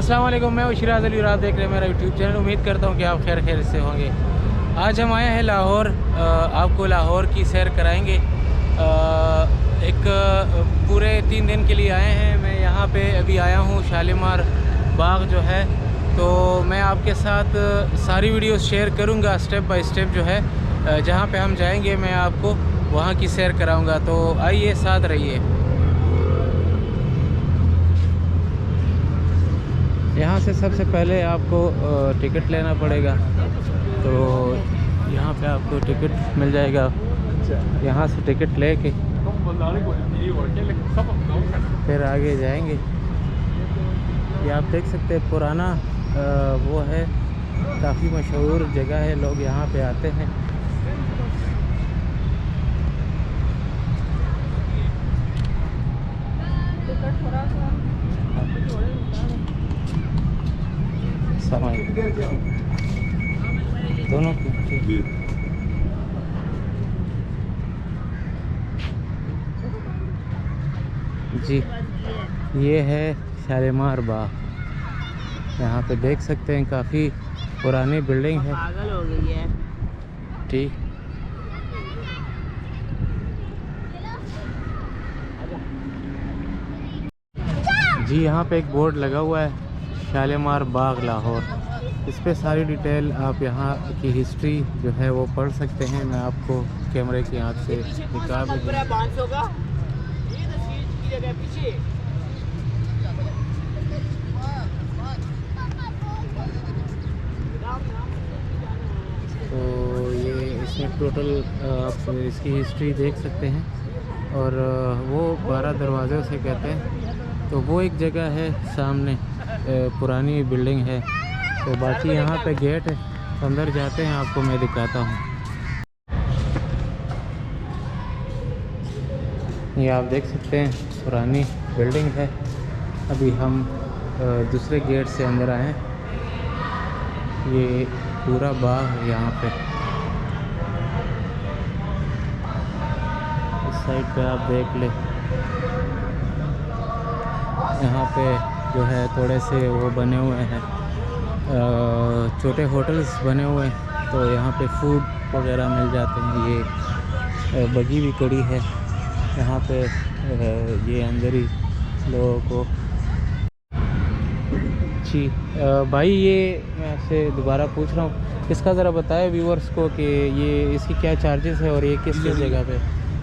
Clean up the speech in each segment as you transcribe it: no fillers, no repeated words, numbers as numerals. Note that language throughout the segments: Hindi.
अस्सलाम वालेकुम, मैं शिराज अली और आप देख रहे हैं मेरा यूट्यूब चैनल। उम्मीद करता हूँ कि आप खैर से होंगे। आज हम आए हैं लाहौर, आपको लाहौर की सैर कराएंगे। एक पूरे 3 दिन के लिए आए हैं। मैं यहाँ पे अभी आया हूँ शालीमार बाग जो है, तो मैं आपके साथ सारी वीडियोस शेयर करूँगा स्टेप बाय स्टेप जो है। जहाँ पे हम जाएंगे मैं आपको वहाँ की सैर कराऊँगा, तो आइए साथ रहिए। यहाँ से सबसे पहले आपको टिकट लेना पड़ेगा, तो यहाँ पे आपको टिकट मिल जाएगा। यहाँ से टिकट लेके फिर आगे जाएंगे। ये आप देख सकते हैं पुराना वो है, काफ़ी मशहूर जगह है, लोग यहाँ पे आते हैं। दोनों की जी, ये है शालीमार बाग। यहाँ पे देख सकते हैं काफ़ी पुरानी बिल्डिंग है। पागल हो गई है। ठीक जी, यहाँ पे एक बोर्ड लगा हुआ है शालीमार बाग लाहौर। इस पे सारी डिटेल आप यहाँ की हिस्ट्री जो है वो पढ़ सकते हैं। मैं आपको कैमरे की आँख से दिखा भी दूँ। तो ये इसमें टोटल आप इसकी हिस्ट्री देख सकते हैं, और वो 12 दरवाज़ों से कहते हैं। तो वो एक जगह है सामने, पुरानी बिल्डिंग है। तो बाकी यहाँ पे गेट है, अंदर जाते हैं, आपको मैं दिखाता हूँ। ये आप देख सकते हैं पुरानी बिल्डिंग है। अभी हम दूसरे गेट से अंदर आए हैं। ये पूरा बाग है यहाँ पे। इस साइड पे आप देख ले, यहाँ पे जो है थोड़े से वो बने हुए हैं, छोटे होटल्स बने हुए हैं। तो यहाँ पे फूड वगैरह मिल जाते हैं। ये बगी भी कड़ी है यहाँ पे, ये अंदर ही लोगों को। जी भाई, ये मैं आपसे दोबारा पूछ रहा हूँ, इसका ज़रा बताएं व्यूअर्स को कि ये इसकी क्या चार्जेस है और ये किस जगह पे?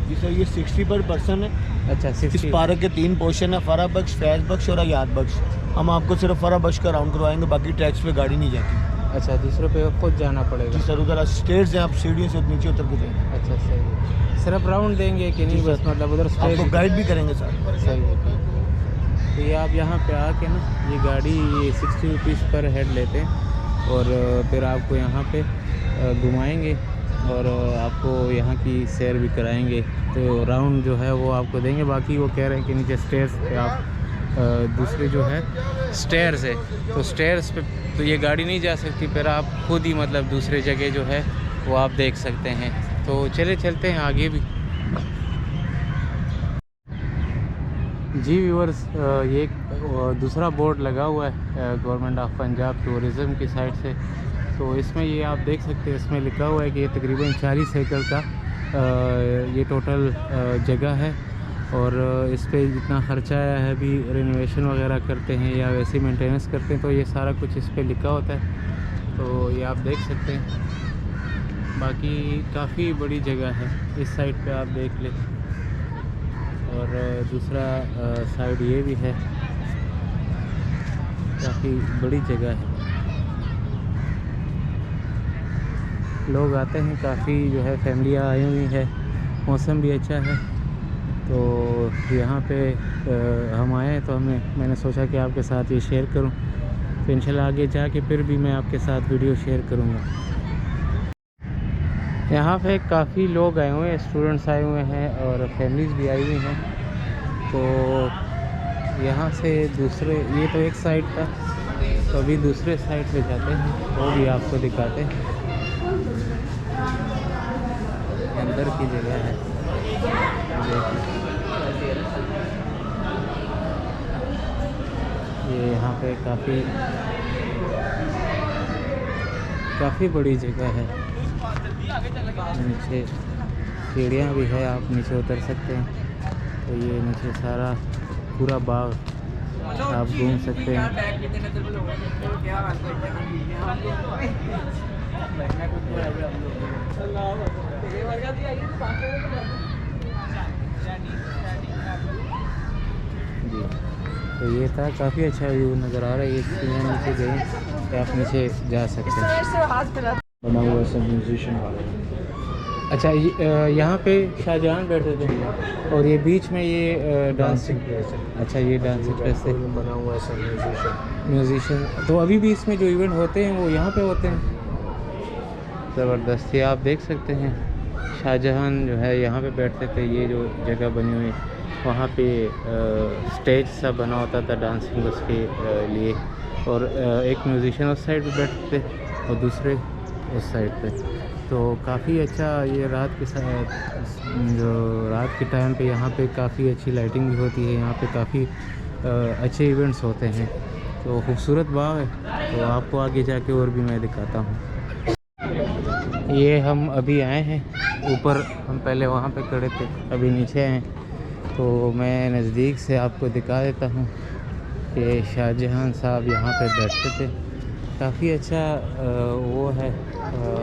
जी सर, ये 60 पर पर्सन है। अच्छा, 60। इस पार्क के 3 पोर्शन है, फरा बख्श, फैज़ बख्श और हयात बख्श। हम आपको सिर्फ फरा बख्श का राउंड करवाएंगे, बाकी टैक्स पे गाड़ी नहीं जाती। अच्छा, दूसरों पे खुद जाना पड़ेगा? जी सर, उधर स्टेयर्स हैं, आप सीढ़ियों से नीचे उतर के जाएंगे। अच्छा, सही है। सिर्फ राउंड देंगे कि नहीं, बस मतलब उधर आपको गाइड भी करेंगे सर। सही है। तो ये आप यहाँ पे आके ना, ये गाड़ी ये 60 रुपीज़ पर हेड लेते हैं, और फिर आपको यहाँ पे घुमाएंगे और आपको यहाँ की सैर भी कराएंगे। तो राउंड जो है वो आपको देंगे। बाकी वो कह रहे हैं कि नीचे स्टेयर्स पे आप दूसरे जो है स्टेयर्स है, तो स्टेयर्स पे तो ये गाड़ी नहीं जा सकती, फिर आप खुद ही मतलब दूसरे जगह जो है वो आप देख सकते हैं। तो चले चलते हैं आगे भी। जी व्यूअर्स, ये एक दूसरा बोर्ड लगा हुआ है गवर्नमेंट ऑफ पंजाब टूरिज़म की साइड से। तो इसमें ये आप देख सकते हैं, इसमें लिखा हुआ है कि ये तकरीबन 40 एकड़ का ये टोटल जगह है, और इस पे जितना ख़र्चा आया है, अभी रिनोवेशन वगैरह करते हैं या वैसे मेंटेनेंस करते हैं, तो ये सारा कुछ इस पे लिखा होता है। तो ये आप देख सकते हैं। बाकी काफ़ी बड़ी जगह है, इस साइड पे आप देख लें, और दूसरा साइड ये भी है, काफ़ी बड़ी जगह है। लोग आते हैं, काफ़ी जो है फैमिलियाँ आई हुई है, मौसम भी अच्छा है। तो यहाँ पे हम आए हैं, तो मैंने सोचा कि आपके साथ ये शेयर करूं। तो इंशाल्लाह आगे जाके फिर भी मैं आपके साथ वीडियो शेयर करूँगा। यहाँ पे काफ़ी लोग आए हुए हैं, स्टूडेंट्स आए हुए हैं और फैमिलीज़ भी आई हुई हैं। तो यहाँ से दूसरे, ये तो एक साइड था, तो अभी दूसरे साइड पे जाते हैं, वो भी आपको दिखाते हैं। अंदर की जगह है, ये यहाँ पे काफ़ी बड़ी जगह है। नीचे सीढ़ियाँ भी है, आप नीचे उतर सकते हैं। तो ये नीचे सारा पूरा बाग आप घूम सकते हैं। जी, तो ये था, काफ़ी अच्छा व्यू नज़र आ रहा है। ये सीढ़ियाँ नीचे गई कि आप नीचे जा सकते हैं। बना हुआ है सब म्यूजिशियन वाला। अच्छा, यहाँ पे शाहजहां बैठे थे और ये बीच में ये डांसिंग प्लेस है। अच्छा, ये डांसिंग प्लेस है, बना हुआ है सब म्यूजिशियन। तो अभी भी इसमें जो इवेंट होते हैं वो यहाँ पे होते हैं। ज़बरदस्त, ये आप देख सकते हैं शाहजहां जो है यहाँ पे बैठते थे। ये जो जगह बनी हुई वहाँ पे स्टेज सा बना होता था डांसिंग उसके लिए, और एक म्यूजिशियन उस साइड पे बैठते थे और दूसरे उस साइड पे। तो काफ़ी अच्छा, ये रात के जो रात के टाइम पे यहाँ पे काफ़ी अच्छी लाइटिंग भी होती है। यहाँ पे काफ़ी अच्छे इवेंट्स होते हैं। तो खूबसूरत बाग है। तो आपको आगे जाके और भी मैं दिखाता हूँ। ये हम अभी आए हैं ऊपर, हम पहले वहाँ पे खड़े थे, अभी नीचे आए। तो मैं नज़दीक से आपको दिखा देता हूँ कि शाहजहां साहब यहाँ पे बैठते थे। काफ़ी अच्छा वो है,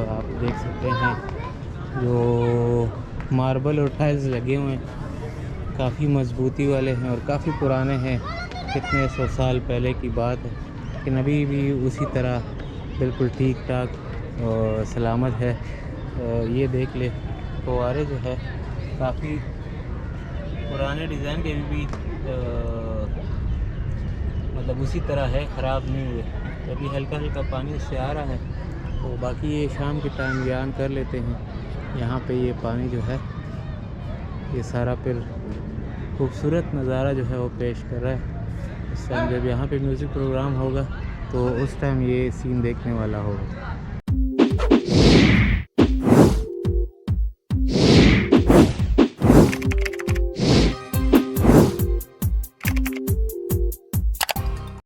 आप देख सकते हैं जो मार्बल और टाइल्स लगे हुए हैं, काफ़ी मजबूती वाले हैं और काफ़ी पुराने हैं। कितने 100 साल पहले की बात है, लेकिन अभी भी उसी तरह बिल्कुल ठीक ठाक और सलामत है। ये देख ले, फव्वारे जो है काफ़ी पुराने डिज़ाइन के भी मतलब उसी तरह है, ख़राब नहीं हुए। तो अभी हल्का हल्का पानी उससे आ रहा है। तो बाकी ये शाम के टाइम बयान कर लेते हैं। यहाँ पे ये पानी जो है ये सारा फिर खूबसूरत नज़ारा जो है वो पेश कर रहा है। इस टाइम जब यहाँ पे म्यूज़िक प्रोग्राम होगा तो उस टाइम ये सीन देखने वाला होगा।